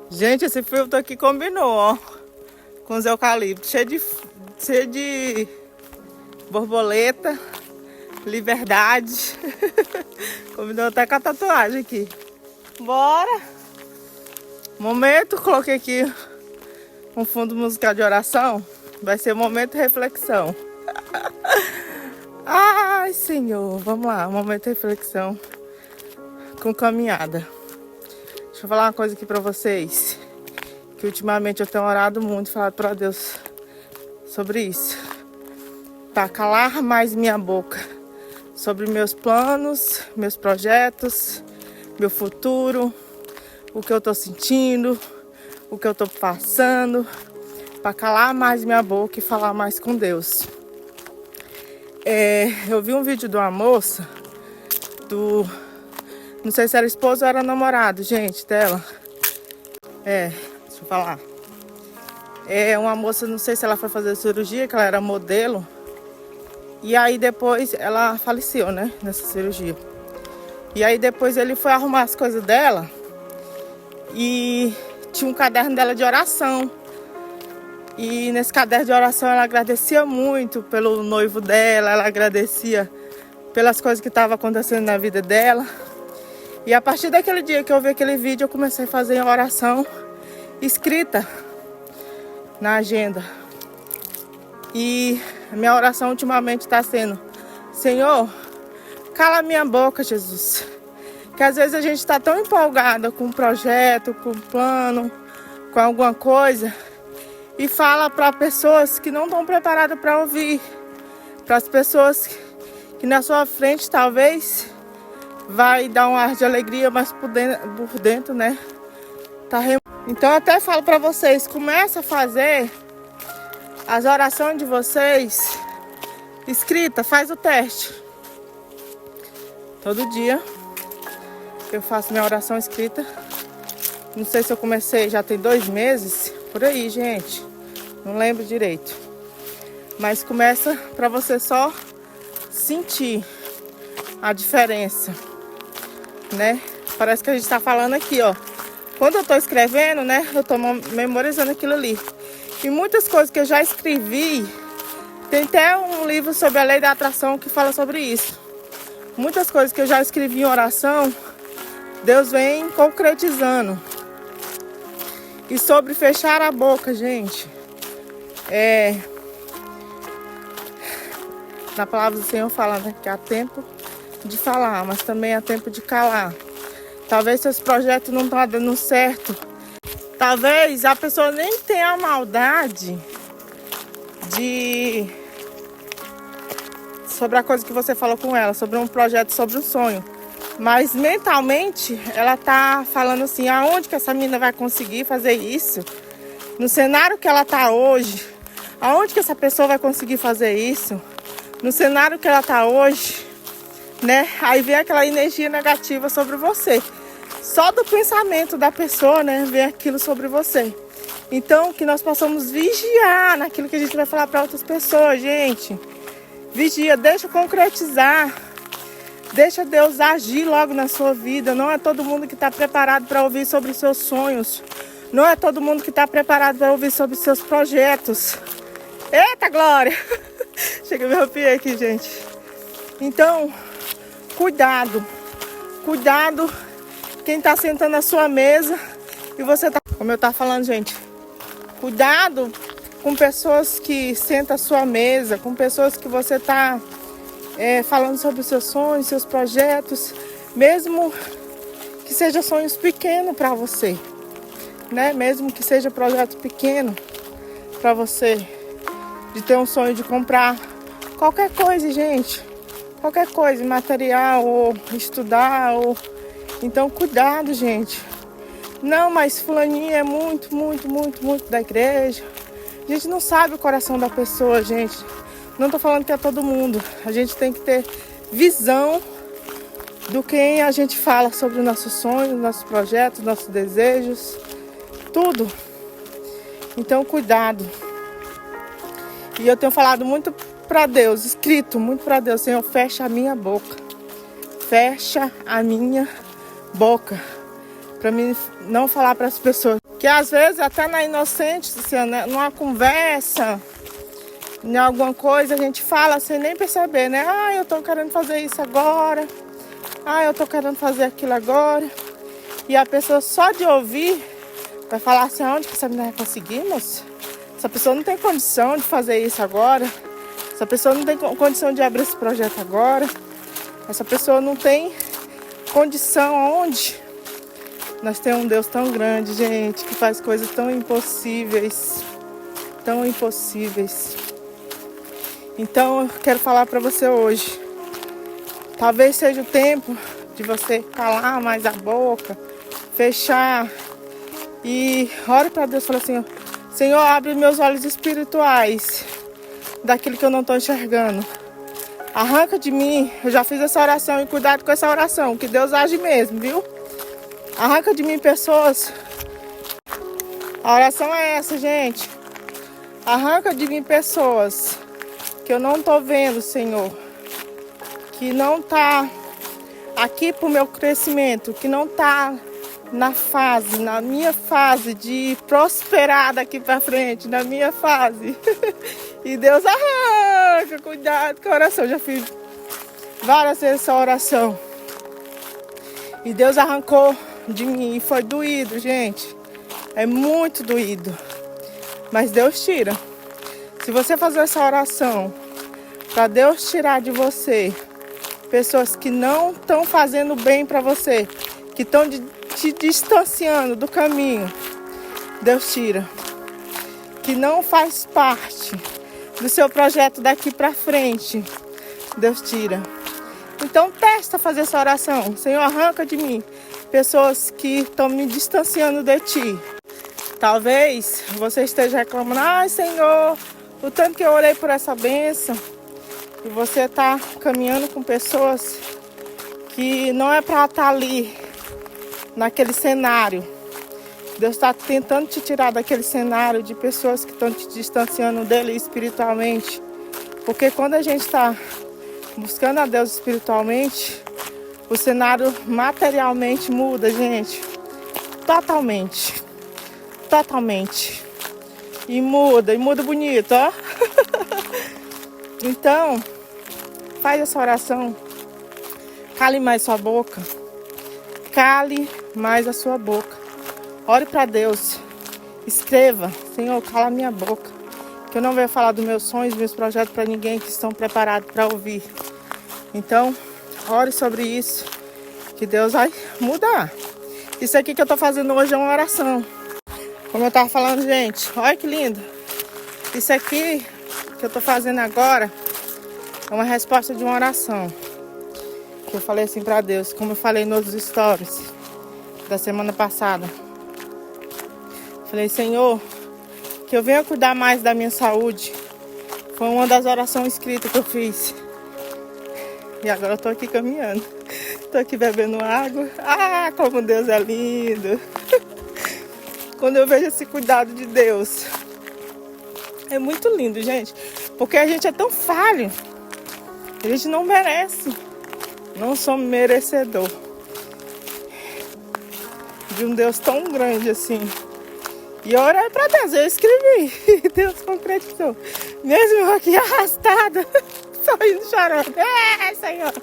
Gente, esse filtro aqui combinou, ó. Com os eucaliptos. Cheio de borboleta. Liberdade. Combinou até com a tatuagem aqui. Bora! Momento, coloquei aqui um fundo musical de oração. Vai ser momento de reflexão. Ai, Senhor. Vamos lá, momento de reflexão. Com caminhada. Deixa eu falar uma coisa aqui pra vocês. Que ultimamente eu tenho orado muito e falado pra Deus sobre isso. Pra calar mais minha boca. Sobre meus planos, meus projetos, meu futuro. O que eu tô sentindo. O que eu tô passando. Pra calar mais minha boca e falar mais com Deus. Eu vi um vídeo de uma moça. Não sei se era esposa ou era namorado, gente, dela. Deixa eu falar. Uma moça, não sei se ela foi fazer cirurgia, que ela era modelo. E aí depois ela faleceu, né, nessa cirurgia. E aí depois ele foi arrumar as coisas dela. E tinha um caderno dela de oração. E nesse caderno de oração ela agradecia muito pelo noivo dela. Ela agradecia pelas coisas que estavam acontecendo na vida dela. E a partir daquele dia que eu vi aquele vídeo, eu comecei a fazer oração escrita na agenda. E a minha oração ultimamente está sendo: Senhor, cala minha boca, Jesus. Que às vezes a gente está tão empolgada com um projeto, com um plano, com alguma coisa, e fala para pessoas que não estão preparadas para ouvir. Para as pessoas que na sua frente talvez vai dar um ar de alegria, mas por dentro, né? Então eu até falo para vocês, começa a fazer as orações de vocês escrita, faz o teste. Todo dia eu faço minha oração escrita. Não sei se eu comecei, já tem 2 meses, por aí, gente. Não lembro direito. Mas começa para você só sentir a diferença, né? Parece que a gente tá falando aqui, ó. Quando eu tô escrevendo, né, eu tô memorizando aquilo ali. E muitas coisas que eu já escrevi, tem até um livro sobre a lei da atração que fala sobre isso. Muitas coisas que eu já escrevi em oração, Deus vem concretizando. E sobre fechar a boca, gente, na palavra do Senhor fala, né, que há tempo de falar, mas também há tempo de calar. Talvez seus projetos não estão dando certo. Talvez a pessoa nem tenha a maldade sobre a coisa que você falou com ela, sobre um projeto, sobre um sonho. Mas mentalmente ela tá falando assim: aonde que essa menina vai conseguir fazer isso? No cenário que ela tá hoje, aonde que essa pessoa vai conseguir fazer isso? No cenário que ela tá hoje, né? Aí vem aquela energia negativa sobre você. Só do pensamento da pessoa, né, vem aquilo sobre você. Então, que nós possamos vigiar naquilo que a gente vai falar para outras pessoas, gente. Vigia, deixa concretizar. Deixa Deus agir logo na sua vida. Não é todo mundo que está preparado para ouvir sobre os seus sonhos. Não é todo mundo que está preparado para ouvir sobre os seus projetos. Eita, glória! Chega a me arrepiar aqui, gente. Então, cuidado. Cuidado quem está sentando na sua mesa e você tá... Como eu estava falando, gente. Cuidado com pessoas que sentam à sua mesa. Com pessoas que você está falando sobre os seus sonhos, seus projetos. Mesmo que sejam sonhos pequenos para você. Né? Mesmo que seja projeto pequeno para você. De ter um sonho de comprar qualquer coisa, gente. Qualquer coisa, material, ou estudar, ou... Então, cuidado, gente. Não, mas fulaninho é muito da igreja. A gente não sabe o coração da pessoa, gente. Não tô falando que é todo mundo. A gente tem que ter visão do quem a gente fala sobre os nossos sonhos, nossos projetos, nossos desejos. Tudo. Então, cuidado. E eu tenho falado muito para Deus, escrito muito para Deus: Senhor, fecha a minha boca. Fecha a minha boca. para mim não falar para as pessoas. Que às vezes até na inocência, né, numa conversa, em alguma coisa, a gente fala sem nem perceber, né? Ah, eu tô querendo fazer isso agora. Ah, eu tô querendo fazer aquilo agora. E a pessoa só de ouvir vai falar assim, aonde que essa menina vai conseguir, moça? Essa pessoa não tem condição de fazer isso agora. Essa pessoa não tem condição de abrir esse projeto agora. Essa pessoa não tem condição aonde? Nós temos um Deus tão grande, gente, que faz coisas tão impossíveis. Tão impossíveis. Então, eu quero falar para você hoje. Talvez seja o tempo de você calar mais a boca, fechar e ore para Deus e falar assim, Senhor, abre meus olhos espirituais daquilo que eu não estou enxergando. Arranca de mim, eu já fiz essa oração e cuidado com essa oração, que Deus age mesmo, viu? Arranca de mim pessoas. A oração é essa, gente. Arranca de mim pessoas que eu não estou vendo, Senhor. Que não está aqui para o meu crescimento, que não está na minha fase de prosperar daqui para frente, na minha fase. E Deus arranca, cuidado com a oração. Eu já fiz várias vezes essa oração. E Deus arrancou de mim e foi doído, gente. É muito doído. Mas Deus tira. Se você fazer essa oração para Deus tirar de você pessoas que não estão fazendo bem para você, que estão te distanciando do caminho, Deus tira. Que não faz parte do seu projeto daqui para frente, Deus tira. Então testa fazer essa oração. Senhor, arranca de mim pessoas que estão me distanciando de Ti. Talvez você esteja reclamando, ai Senhor, o tanto que eu orei por essa bênção. E você está caminhando com pessoas que não é para estar ali, naquele cenário. Deus está tentando te tirar daquele cenário de pessoas que estão te distanciando dele espiritualmente. Porque quando a gente está buscando a Deus espiritualmente, o cenário materialmente muda, gente. Totalmente. Totalmente. E muda bonito, ó. Então, faz essa oração. Cale mais sua boca. Cale mais a sua boca. Ore para Deus. Escreva, Senhor, cala minha boca. Que eu não venho falar dos meus sonhos, dos meus projetos para ninguém que estão preparados para ouvir. Então, ore sobre isso. Que Deus vai mudar. Isso aqui que eu tô fazendo hoje é uma oração. Como eu tava falando, gente, olha que lindo. Isso aqui que eu tô fazendo agora é uma resposta de uma oração. Que eu falei assim para Deus, como eu falei nos stories da semana passada. Falei, Senhor, que eu venha cuidar mais da minha saúde. Foi uma das orações escritas que eu fiz. E agora eu tô aqui caminhando. Tô aqui bebendo água. Ah, como Deus é lindo. Quando eu vejo esse cuidado de Deus. É muito lindo, gente. Porque a gente é tão falho. A gente não merece. Não somos merecedor de um Deus tão grande assim. E eu orei pra Deus, eu escrevi. E Deus concretizou. Mesmo eu aqui arrastada, sorrindo, chorando. É, Senhor,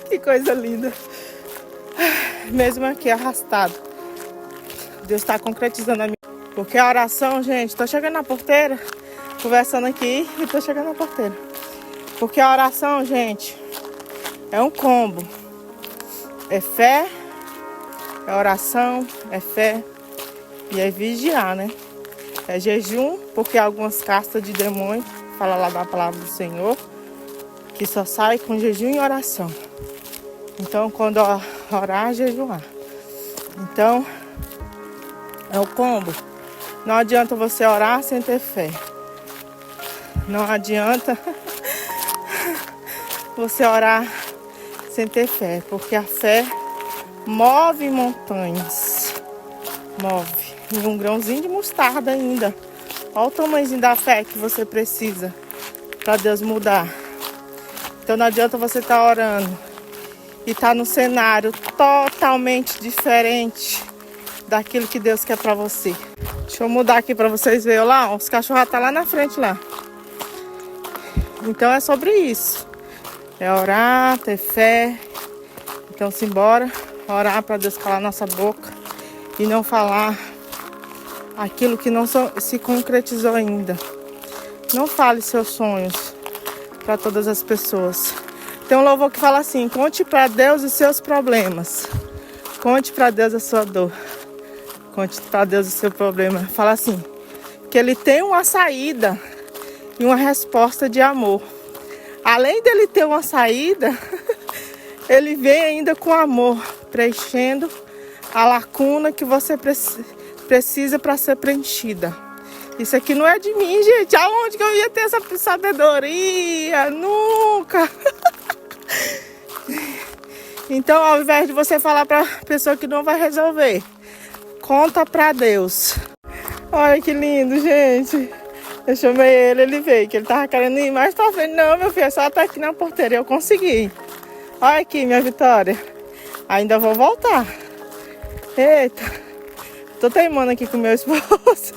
que coisa linda. Mesmo aqui arrastado, Deus está concretizando a minha. Porque a oração, gente, tô chegando na porteira, conversando aqui e tô chegando na porteira. Porque a oração, gente, é um combo. É fé, é oração, é fé e é vigiar, né? É jejum, porque algumas castas de demônio, fala lá da palavra do Senhor, que só sai com jejum e oração. Então, quando orar, jejuar. Então, é o combo. Não adianta você orar sem ter fé. Não adianta você orar sem ter fé, porque a fé move montanhas. Move. E um grãozinho de mostarda ainda. Olha o tamanhozinho da fé que você precisa para Deus mudar. Então não adianta você estar orando e estar num cenário totalmente diferente daquilo que Deus quer pra você. Deixa eu mudar aqui pra vocês verem lá, ó, os cachorros já tá lá na frente lá. Então é sobre isso. É orar, ter fé. Então simbora orar para Deus calar nossa boca e não falar aquilo que não se concretizou ainda. Não fale seus sonhos para todas as pessoas. Tem um louvor que fala assim: conte para Deus os seus problemas. Conte para Deus a sua dor. Conte para Deus o seu problema. Fala assim, que Ele tem uma saída e uma resposta de amor. Além dele ter uma saída, Ele vem ainda com amor, preenchendo a lacuna que você precisa para ser preenchida. Isso aqui não é de mim, gente. Aonde que eu ia ter essa sabedoria? Nunca! Então, ao invés de você falar para a pessoa que não vai resolver, conta para Deus. Olha que lindo, gente. Eu chamei ele veio, que ele tava querendo ir mais pra frente. Não, meu filho, é só estar aqui na porteira. Eu consegui. Olha aqui, minha vitória. Ainda vou voltar. Eita. Tô teimando aqui com o meu esposo.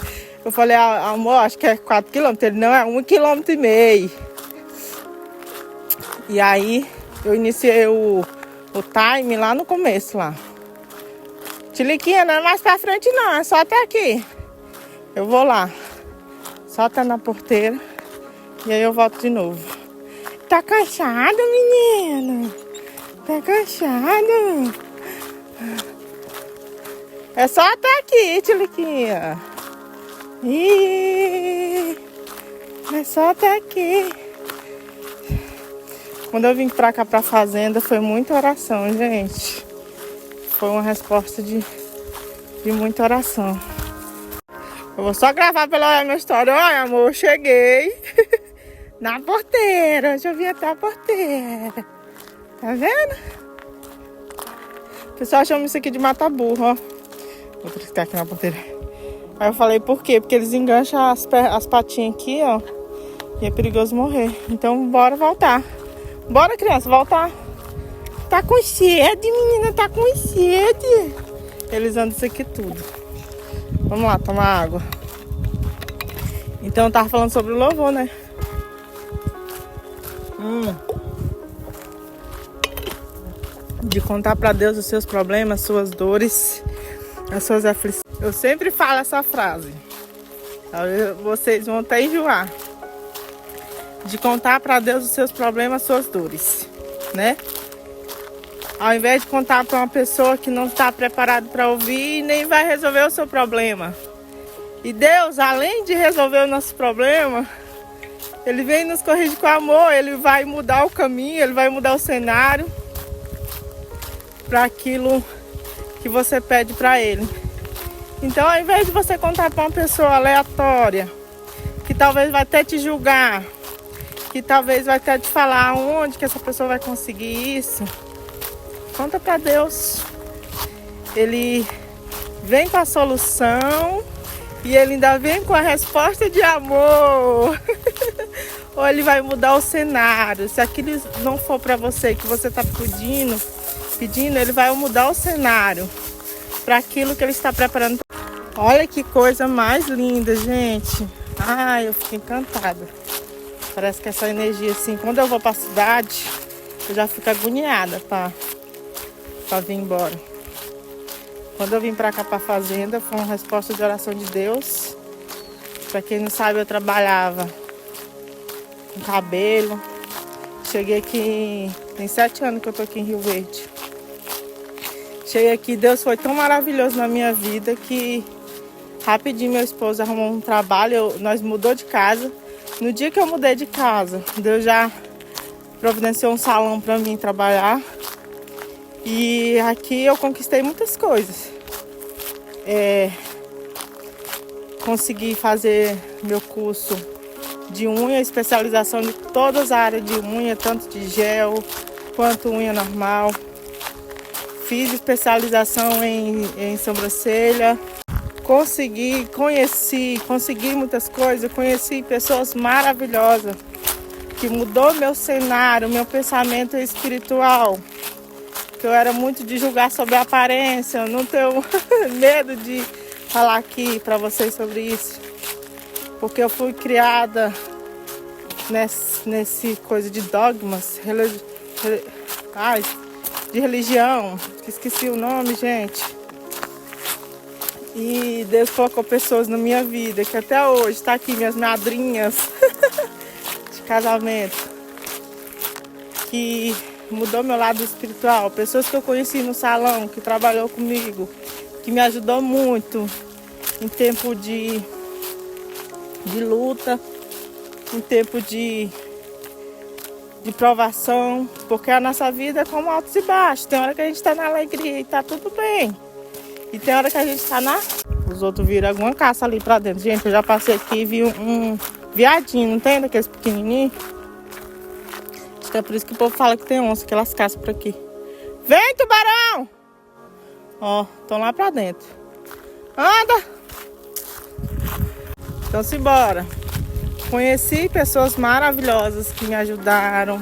Eu falei, amor, acho que é 4 km. Ele, não, é 1,5 km. E aí, eu iniciei o time lá no começo, lá. Tiliquinha, não é mais pra frente, não. É só até aqui. Eu vou lá. Só tá na porteira. E aí eu volto de novo. Tá cansado, menino? Tá cansado? É só até aqui, Tiliquinha. É só até aqui. Quando eu vim pra cá, pra fazenda, foi muita oração, gente. Foi uma resposta de muita oração. Eu vou só gravar pra ela olhar minha história. Olha, amor, eu cheguei na porteira. Hoje eu vim até a porteira. Tá vendo? O pessoal chama isso aqui de mata-burro, ó. Vou ficar aqui na porteira. Aí eu falei, por quê? Porque eles engancham as patinhas aqui, ó. E é perigoso morrer. Então, bora voltar. Bora, criança, voltar. Tá com sede, menina, tá com sede. Eles andam isso aqui tudo. Vamos lá, tomar água. Então, eu tava falando sobre o louvor, né? De contar pra Deus os seus problemas, suas dores, as suas aflições. Eu sempre falo essa frase. Vocês vão até enjoar. De contar pra Deus os seus problemas, suas dores, né? Ao invés de contar para uma pessoa que não está preparada para ouvir, nem vai resolver o seu problema. E Deus, além de resolver o nosso problema, Ele vem nos corrigir com amor. Ele vai mudar o caminho, Ele vai mudar o cenário para aquilo que você pede para Ele. Então, ao invés de você contar para uma pessoa aleatória, que talvez vai até te julgar, que talvez vai até te falar onde que essa pessoa vai conseguir isso, conta para Deus. Ele vem com a solução e Ele ainda vem com a resposta de amor. Ou Ele vai mudar o cenário. Se aquilo não for para você, que você está pedindo, Ele vai mudar o cenário para aquilo que Ele está preparando. Olha que coisa mais linda, gente. Ai, eu fico encantada. Parece que essa energia, assim, quando eu vou para a cidade, eu já fico agoniada para vir embora. Quando eu vim pra cá, pra fazenda, foi uma resposta de oração de Deus. Pra quem não sabe, eu trabalhava com cabelo. Cheguei aqui, tem 7 anos que eu tô aqui em Rio Verde. Cheguei aqui, Deus foi tão maravilhoso na minha vida que rapidinho meu esposo arrumou um trabalho, nós mudou de casa. No dia que eu mudei de casa, Deus já providenciou um salão pra mim trabalhar. E aqui eu conquistei muitas coisas. Consegui fazer meu curso de unha, especialização de todas as áreas de unha, tanto de gel quanto unha normal. Fiz especialização em sobrancelha. Consegui muitas coisas. Conheci pessoas maravilhosas que mudou meu cenário, meu pensamento espiritual. que eu era muito de julgar sobre a aparência. Eu não tenho medo de falar aqui para vocês sobre isso. Porque eu fui criada nesse coisa de dogmas, de religião. Esqueci o nome, gente. E Deus colocou pessoas na minha vida, que até hoje tá aqui, minhas madrinhas de casamento, que mudou meu lado espiritual. Pessoas que eu conheci no salão, que trabalhou comigo, que me ajudou muito em tempo de luta, em tempo de provação, porque a nossa vida é como altos e baixos. Tem hora que a gente tá na alegria e tá tudo bem. E tem hora que a gente tá na... Os outros viram alguma caça ali pra dentro. Gente, eu já passei aqui e vi um viadinho, não tem? Daqueles pequenininhos. Acho que é por isso que o povo fala que tem onça, que elas caçam por aqui. Vem, tubarão! Ó, estão lá pra dentro. Anda! Então, simbora. Conheci pessoas maravilhosas que me ajudaram.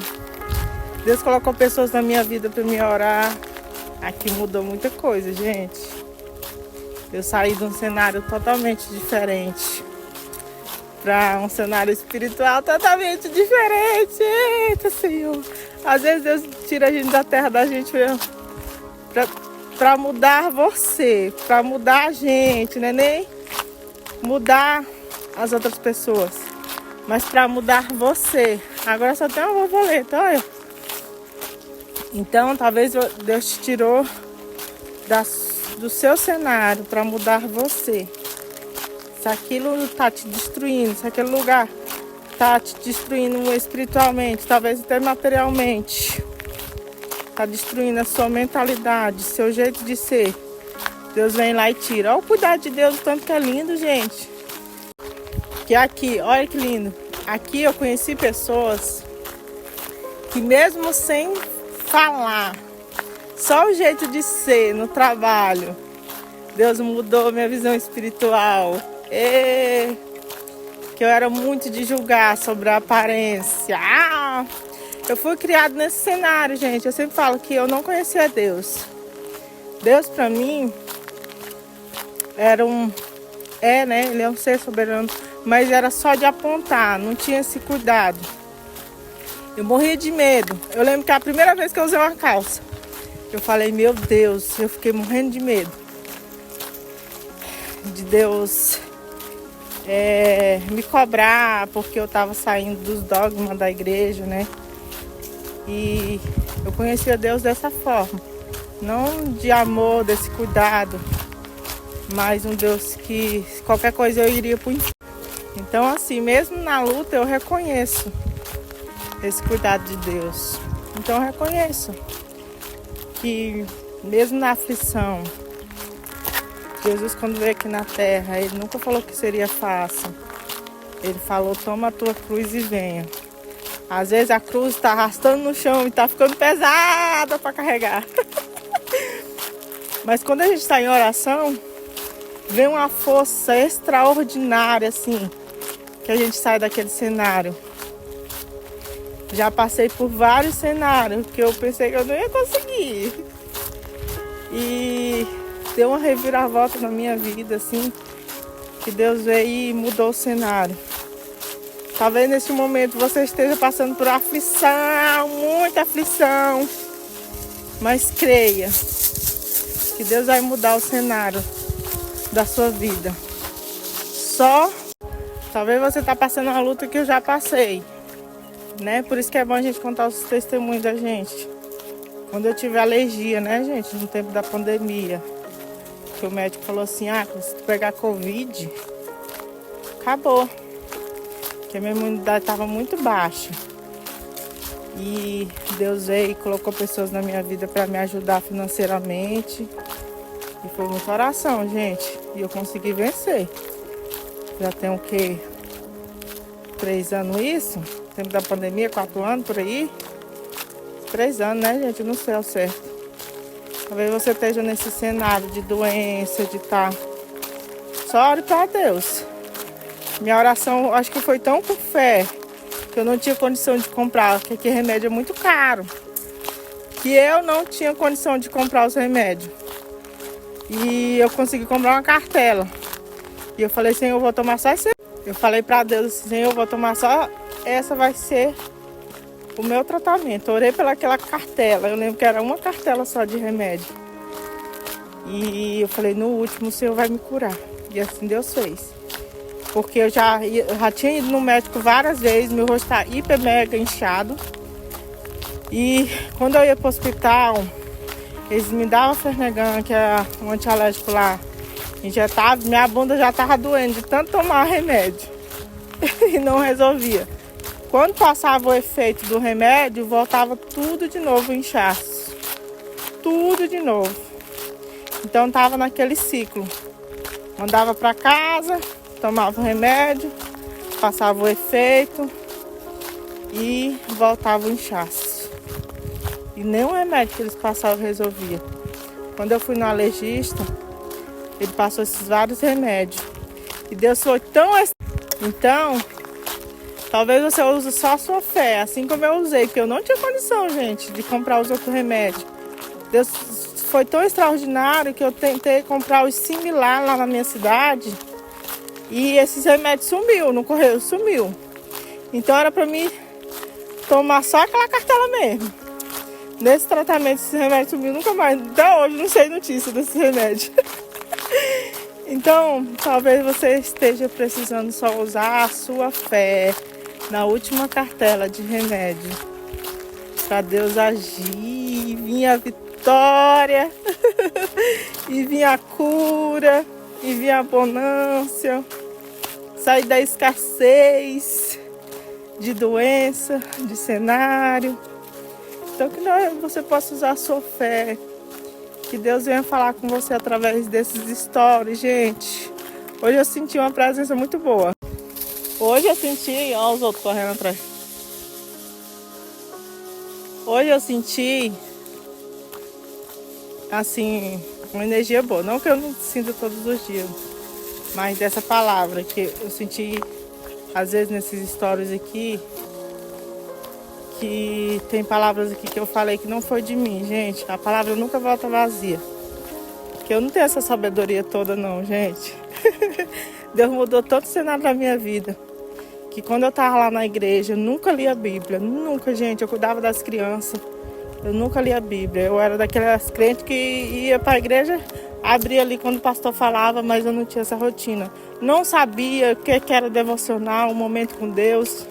Deus colocou pessoas na minha vida para me orar. Aqui mudou muita coisa, gente. Eu saí de um cenário totalmente diferente para um cenário espiritual totalmente diferente. Eita, Senhor. Às vezes Deus tira a gente da terra da gente para mudar você, para mudar a gente, né? Nem mudar as outras pessoas, mas para mudar você. Agora só tem uma borboleta, olha. Então, talvez Deus te tirou do seu cenário para mudar você. Se aquilo está te destruindo, se aquele lugar está te destruindo espiritualmente, talvez até materialmente, está destruindo a sua mentalidade, seu jeito de ser, Deus vem lá e tira. Olha o cuidado de Deus, o tanto que é lindo, gente. Que aqui, olha que lindo. Aqui eu conheci pessoas que mesmo sem falar, só o jeito de ser no trabalho, Deus mudou minha visão espiritual. Que eu era muito de julgar sobre a aparência. Eu fui criada nesse cenário, gente. Eu sempre falo que eu não conhecia Deus. Deus pra mim era né? Ele é um ser soberano, mas era só de apontar, não tinha esse cuidado. Eu morria de medo. Eu lembro que a primeira vez que eu usei uma calça, eu falei, meu Deus, eu fiquei morrendo de medo. De Deus me cobrar, porque eu estava saindo dos dogmas da igreja, né? E eu conhecia Deus dessa forma. Não de amor, desse cuidado, mas um Deus que qualquer coisa eu iria pro inferno. Então, assim, mesmo na luta, eu reconheço esse cuidado de Deus. Então, eu reconheço que mesmo na aflição, Jesus, quando veio aqui na terra, ele nunca falou que seria fácil. Ele falou, toma a tua cruz e venha. Às vezes a cruz está arrastando no chão e está ficando pesada para carregar. Mas quando a gente está em oração, vem uma força extraordinária, assim, que a gente sai daquele cenário. Já passei por vários cenários que eu pensei que eu não ia conseguir. E deu uma reviravolta na minha vida, assim, que Deus veio e mudou o cenário. Talvez neste momento você esteja passando por aflição, muita aflição, mas creia que Deus vai mudar o cenário da sua vida. Talvez você está passando uma luta que eu já passei, né? Por isso que é bom a gente contar os testemunhos da gente. Quando eu tive alergia, né, gente, no tempo da pandemia, que o médico falou assim, se tu pegar Covid, acabou. Porque a minha imunidade estava muito baixa. E Deus veio e colocou pessoas na minha vida para me ajudar financeiramente. E foi muita oração, gente. E eu consegui vencer. Já tem o quê? 3 anos isso? Tempo da pandemia, 4 anos por aí. 3 anos, né, gente? Eu não sei ao certo. Talvez você esteja nesse cenário de doença, de estar... Só ore para Deus. Minha oração, acho que foi tão com fé, que eu não tinha condição de comprar, porque aqui remédio é muito caro. que eu não tinha condição de comprar os remédios. E eu consegui comprar uma cartela. E eu falei, Senhor, eu vou tomar só esse. Eu falei para Deus, Senhor, eu vou tomar só essa, vai ser o meu tratamento. Orei pelaquela cartela. Eu lembro que era uma cartela só de remédio. E eu falei, no último o Senhor vai me curar. E assim Deus fez. Porque eu já tinha ido no médico várias vezes, meu rosto tá hiper mega inchado. E quando eu ia pro hospital, eles me davam Fernegan, que é um antialérgico lá, injetava, minha bunda já tava doendo de tanto tomar remédio. E não resolvia. Quando passava o efeito do remédio, voltava tudo de novo o inchaço. Tudo de novo. Então tava naquele ciclo. Mandava para casa, tomava o remédio, passava o efeito e voltava o inchaço. E nenhum remédio que eles passavam resolvia. Quando eu fui no alergista, ele passou esses vários remédios. E Deus foi tão... Então, talvez você use só a sua fé, assim como eu usei, porque eu não tinha condição, gente, de comprar os outros remédios. Deus foi tão extraordinário que eu tentei comprar os similar lá na minha cidade e esses remédios sumiu, no correio sumiu. Então era para mim tomar só aquela cartela mesmo. Nesse tratamento esse remédio sumiu, nunca mais, até hoje não sei notícia desse remédio. Então talvez você esteja precisando só usar a sua fé na última cartela de remédio para Deus agir, vir a vitória e vir a cura e vir a abundância, sair da escassez de doença, de cenário. Então que você possa usar a sua fé, que Deus venha falar com você através desses stories, gente. Hoje eu senti uma presença muito boa. Hoje eu senti, olha os outros correndo atrás. Hoje eu senti assim, uma energia boa. Não que eu não sinta todos os dias, mas dessa palavra que eu senti às vezes nesses stories aqui, que tem palavras aqui que eu falei que não foi de mim, gente. A palavra nunca volta vazia. Porque eu não tenho essa sabedoria toda não, gente. Deus mudou todo o cenário da minha vida. Que quando eu tava lá na igreja, eu nunca li a Bíblia. Nunca, gente. Eu cuidava das crianças. Eu nunca li a Bíblia. Eu era daquelas crentes que ia para a igreja, abria ali quando o pastor falava, mas eu não tinha essa rotina. Não sabia o que era devocional, um momento com Deus.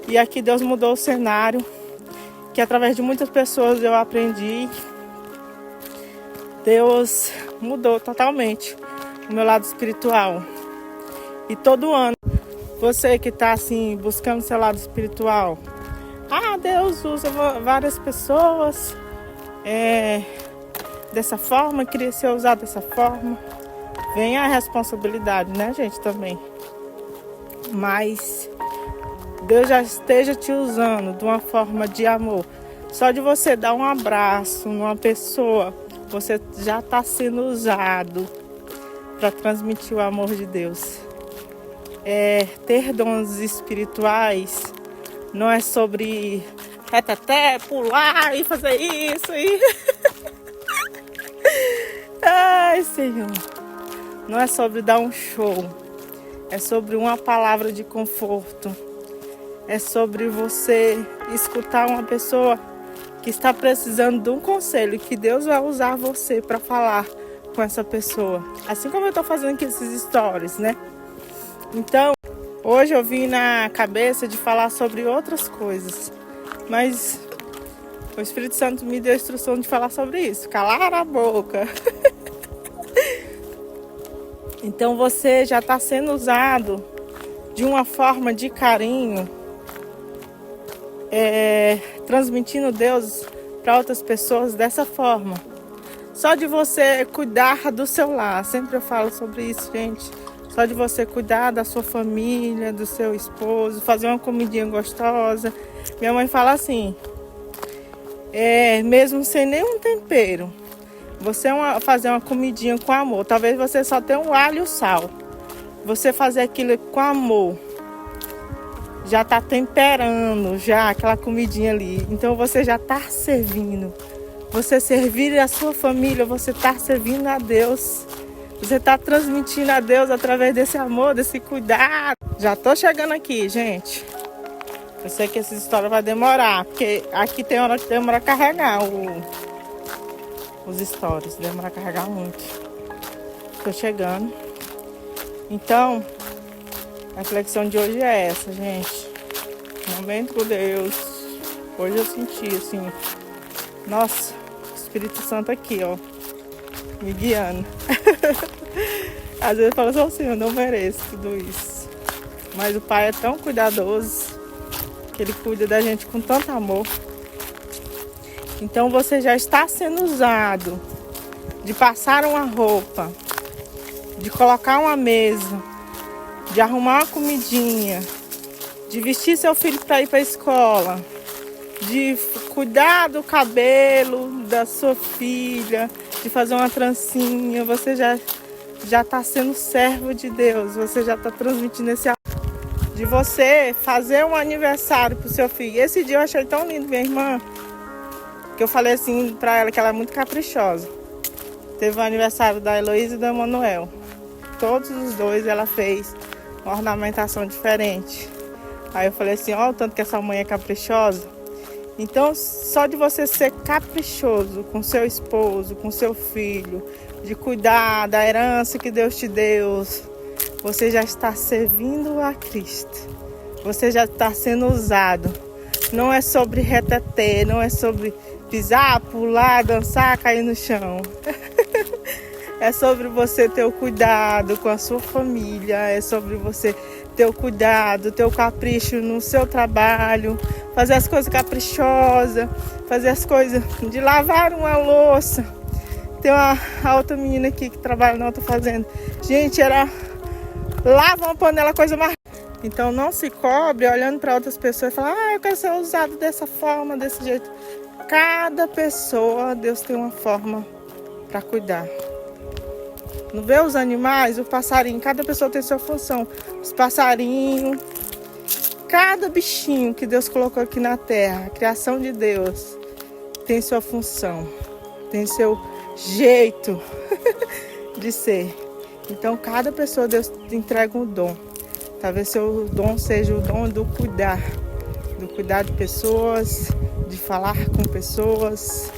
E aqui Deus mudou o cenário, que através de muitas pessoas eu aprendi. Deus mudou totalmente o meu lado espiritual. E todo ano, você que está assim, buscando seu lado espiritual, Deus usa várias pessoas dessa forma, queria ser usado dessa forma. Vem a responsabilidade, né, gente, também. Mas Deus já esteja te usando de uma forma de amor. Só de você dar um abraço numa pessoa, você já está sendo usado para transmitir o amor de Deus. Ter dons espirituais não é sobre pular e fazer isso e... Ai, Senhor. Não é sobre dar um show. É sobre uma palavra de conforto. É sobre você escutar uma pessoa que está precisando de um conselho, que Deus vai usar você para falar com essa pessoa. Assim como eu estou fazendo aqui esses stories, né? Então, hoje eu vim na cabeça de falar sobre outras coisas. Mas o Espírito Santo me deu a instrução de falar sobre isso. Calar a boca. Então você já está sendo usado de uma forma de carinho, transmitindo Deus para outras pessoas dessa forma. Só de você cuidar do seu lar, sempre eu falo sobre isso, gente. Só de você cuidar da sua família, do seu esposo, fazer uma comidinha gostosa. Minha mãe fala assim, mesmo sem nenhum tempero, você fazer uma comidinha com amor. Talvez você só tenha um alho e o sal. Você fazer aquilo com amor, já está temperando já aquela comidinha ali. Então você já está servindo você servir a sua família, você está servindo a Deus. Você está transmitindo a Deus através desse amor, desse cuidado. Já estou chegando aqui, gente. Eu sei que essa história vai demorar, porque aqui tem hora que demora a carregar os stories. Demora a carregar muito. Estou chegando. Então, a reflexão de hoje é essa, gente. Momento com Deus. Hoje eu senti assim, nossa, o Espírito Santo aqui, ó, me guiando. Às vezes eu falo assim, eu não mereço tudo isso. Mas o Pai é tão cuidadoso, que Ele cuida da gente com tanto amor. Então você já está sendo usado de passar uma roupa, de colocar uma mesa, de arrumar uma comidinha, de vestir seu filho para ir para a escola, de cuidar do cabelo da sua filha, de fazer uma trancinha. Você já está sendo servo de Deus, você já está transmitindo esse amor. De você fazer um aniversário para o seu filho. Esse dia eu achei tão lindo, minha irmã, que eu falei assim para ela que ela é muito caprichosa. Teve o aniversário da Heloísa e do Emanuel. Todos os dois ela fez uma ornamentação diferente. Aí eu falei assim, ó, o tanto que essa mãe é caprichosa. Então, só de você ser caprichoso com seu esposo, com seu filho, de cuidar da herança que Deus te deu, você já está servindo a Cristo. Você já está sendo usado. Não é sobre reteté, não é sobre pisar, pular, dançar, cair no chão. É sobre você ter o cuidado com a sua família, é sobre você ter o cuidado, ter o capricho no seu trabalho, fazer as coisas caprichosas, fazer as coisas de lavar uma louça. Tem a outra menina aqui que trabalha na outra fazenda. Gente, ela lava uma panela, coisa mais... Então não se cobre olhando para outras pessoas e falar, eu quero ser usado dessa forma, desse jeito. Cada pessoa, Deus tem uma forma para cuidar. Não vê os animais, o passarinho, cada pessoa tem sua função. Os passarinhos, cada bichinho que Deus colocou aqui na terra, a criação de Deus, tem sua função, tem seu jeito de ser. Então cada pessoa Deus entrega um dom. Talvez seu dom seja o dom do cuidar de pessoas, de falar com pessoas,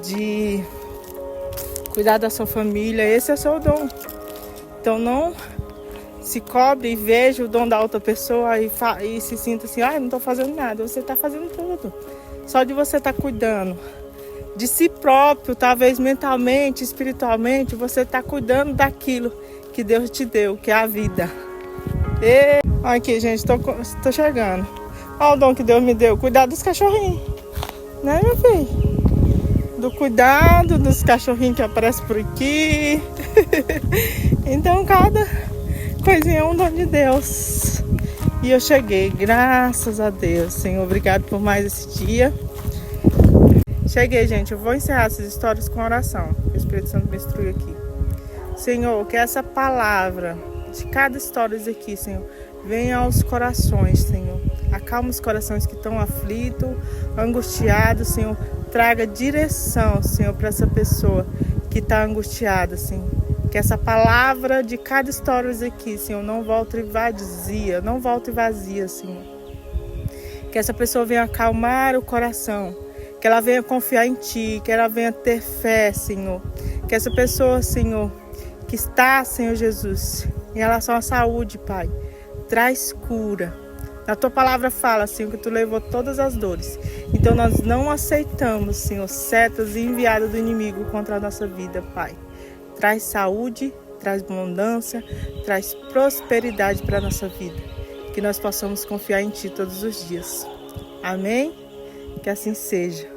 de cuidar da sua família. Esse é o seu dom. Então não se cobre e veja o dom da outra pessoa e se sinta assim, eu não estou fazendo nada. Você está fazendo tudo. Só de você estar cuidando de si próprio, talvez mentalmente, espiritualmente, você está cuidando daquilo que Deus te deu, que é a vida. Olha aqui, gente, tô chegando. Olha o dom que Deus me deu, cuidar dos cachorrinhos. Né, meu filho? Do cuidado dos cachorrinhos que aparecem por aqui. Então cada coisinha é um dom de Deus. E eu cheguei, graças a Deus. Senhor, obrigado por mais esse dia. Cheguei, gente. Eu vou encerrar essas histórias com oração. O Espírito Santo me instrui aqui. Senhor, que essa palavra de cada história aqui, Senhor, venha aos corações, Senhor. Acalma os corações que estão aflitos, angustiados, Senhor. Traga direção, Senhor, para essa pessoa que está angustiada, Senhor. Que essa palavra de cada história aqui, Senhor, não volte vazia, Senhor. Que essa pessoa venha acalmar o coração. Que ela venha confiar em Ti, que ela venha ter fé, Senhor. Que essa pessoa, Senhor, que está, Senhor Jesus, em relação à saúde, Pai, traz cura. A Tua palavra fala, Senhor, que Tu levou todas as dores. Então nós não aceitamos, Senhor, setas enviadas do inimigo contra a nossa vida, Pai. Traz saúde, traz abundância, traz prosperidade para a nossa vida. Que nós possamos confiar em Ti todos os dias. Amém? Que assim seja.